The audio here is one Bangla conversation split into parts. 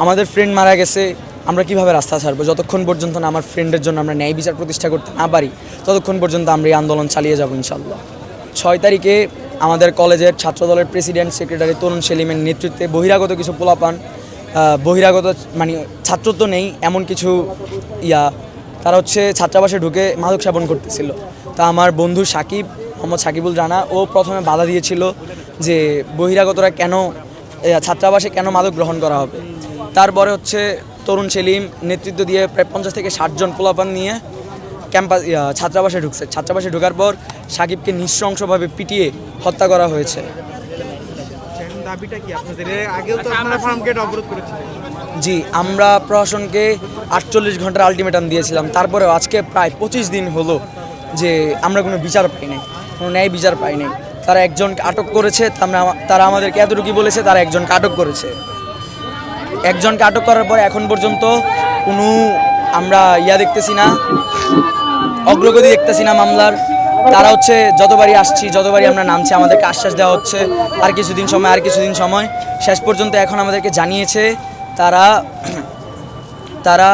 আমাদের ফ্রেন্ড মারা গেছে, আমরা কিভাবে রাস্তা ছাড়বো? যতক্ষণ পর্যন্ত না আমার ফ্রেন্ডের জন্য আমরা ন্যায় বিচার প্রতিষ্ঠা করতে না পারি ততক্ষণ পর্যন্ত আমরা এই আন্দোলন চালিয়ে যাব ইনশাল্লাহ। 6 তারিখে আমাদের কলেজের ছাত্রদলের প্রেসিডেন্ট সেক্রেটারি তরুণ সেলিমের নেতৃত্বে বহিরাগত কিছু পোলাপান, বহিরাগত মানে ছাত্রত্ব নেই এমন কিছু তারা হচ্ছে ছাত্রাবাসে ঢুকে মাদক সেবন করতেছিল। তা আমার বন্ধু সাকিব, মোহাম্মদ সাকিবুল রানা, ও প্রথমে বাধা দিয়েছিল যে বহিরাগতরা কেন ছাত্রাবাসে কেন মাদক গ্রহণ করা হবে। তারপরে হচ্ছে তরুণ সেলিম নেতৃত্ব দিয়ে প্রায় 50 থেকে 60 জন পোলাপান নিয়ে ক্যাম্পাস ছাত্রাবাসে ঢুকছে। ছাত্রাবাসে ঢোকার পর সাকিবকে নৃশংসভাবে পিটিয়ে হত্যা করা হয়েছে। জি, আমরা প্রশাসনকে 48 ঘন্টার আলটিমেটাম দিয়েছিলাম। তারপরেও আজকে প্রায় 25 দিন হলো যে আমরা কোনো বিচার পাই নাই, কোনো ন্যায় বিচার পাই নাই। তারা একজনকে আটক করেছে, তারা আমাদেরকে এতটুকু বলেছে তারা একজনকে আটক করেছে। একজনকে আটক করার পর এখন পর্যন্ত কোনো আমরা দেখতেছি না, অগ্রগতি দেখতেছি না মামলার। তারা হচ্ছে যতবারই আসছি, যতবারই আমরা নামছি, আমাদেরকে আশ্বাস দেওয়া হচ্ছে আর কিছুদিন সময়। শেষ পর্যন্ত এখন আমাদেরকে জানিয়েছে তারা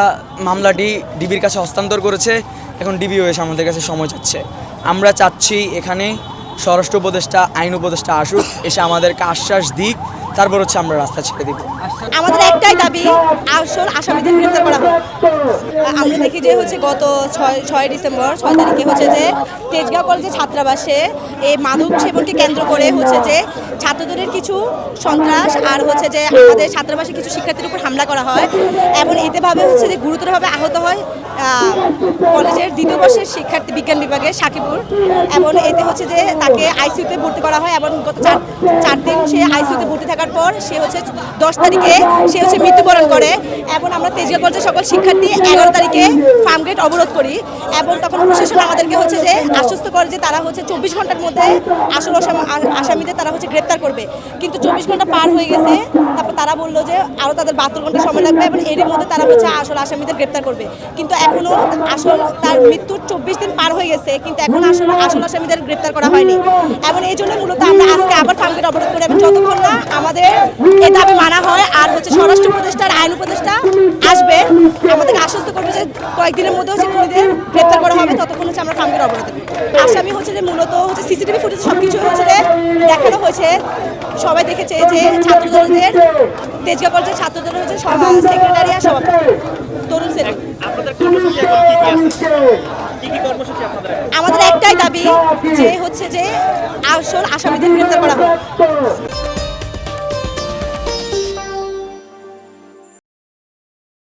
মামলাটি ডিবির কাছে হস্তান্তর করেছে। এখন ডিবিও এসে আমাদের কাছে সময় চাচ্ছে। আমরা চাচ্ছি এখানে স্বরাষ্ট্র উপদেষ্টা, আইন উপদেষ্টা আসুক, এসে আমাদেরকে আশ্বাস দিক, তারপর হচ্ছে আমরা রাস্তা ছেড়ে দিব। আমাদের একটাই দাবি, আসল আসামিদের গ্রেফতার করা হোক। আমরা দেখি যে হচ্ছে গত 6 ডিসেম্বর 6 তারিখে হচ্ছে যে তেজগাঁও কলেজের ছাত্রাবাসে এই মাদক সেবনকে কেন্দ্র করে হচ্ছে যে ছাত্রদের কিছু সন্ত্রাস আর হচ্ছে যে আমাদের ছাত্রাবাসে কিছু শিক্ষার্থীর উপর হামলা করা হয় এবং এতেভাবে হচ্ছে যে গুরুতরভাবে আহত হয় কলেজের 2য় বর্ষের শিক্ষার্থী বিজ্ঞান বিভাগের সাকিবুর। এবং এতে হচ্ছে যে তাকে আইসিইউতে ভর্তি করা হয় এবং গত 4 দিন সে আইসিইউতে ভর্তি থাকার পর সে হচ্ছে 10 তারিখে সে হচ্ছে মৃত্যুবরণ করে। এবং আমরা তেজগাঁও কলেজের সকল শিক্ষার্থী 11 তারিখে ফার্মগেট অবরোধ করি এবং তখন প্রশাসন আমাদেরকে হচ্ছে যে আশ্বস্ত করে যে তারা হচ্ছে 24 ঘন্টার মধ্যে আসল আসামিদের তারা হচ্ছে গ্রেপ্তার করবে। কিন্তু 24 ঘন্টা পার হয়ে গেছে, তারপর তারা বললো যে আরও তাদের 72 ঘন্টা সময় লাগবে এবং এরই মধ্যে তারা হচ্ছে আসল আসামিদের গ্রেপ্তার করবে। কিন্তু এখনও তার মৃত্যুর 24 দিন পার হয়ে গেছে, কিন্তু এখন আসল আসামিদের গ্রেপ্তার করা হয়নি। এবং এই জন্য মূলত আমরা আজকে আবার ফার্মগেট অবরোধ করি এবং যতক্ষণ না আমাদের এ দাবি মানা হয় আর হচ্ছে স্বরাষ্ট্র উপদেষ্টা আর আইন উপদেষ্টা আসবে আমাদেরকে আশ্বস্ত করবে যে কয়েকদিনের মধ্যে হচ্ছে খুনিদের গ্রেপ্তার করা হবে, ততক্ষণ হচ্ছে আমরা ফার্মগেট অবরোধ করি। আসামি হচ্ছে যে মূলত হচ্ছে সিসিটিভি ফুটেজ সব কিছু হচ্ছে দেখানো হয়েছে, সবাই দেখেছে যে ছাত্রদলের তেজগাঁও কলেজের ছাত্রদলের হচ্ছে সেক্রেটারি আর সভাপতি তরুণ সেলিম। আমাদের একটাই দাবি যে হচ্ছে যে আসল আসামিদের গ্রেপ্তার করা হোক।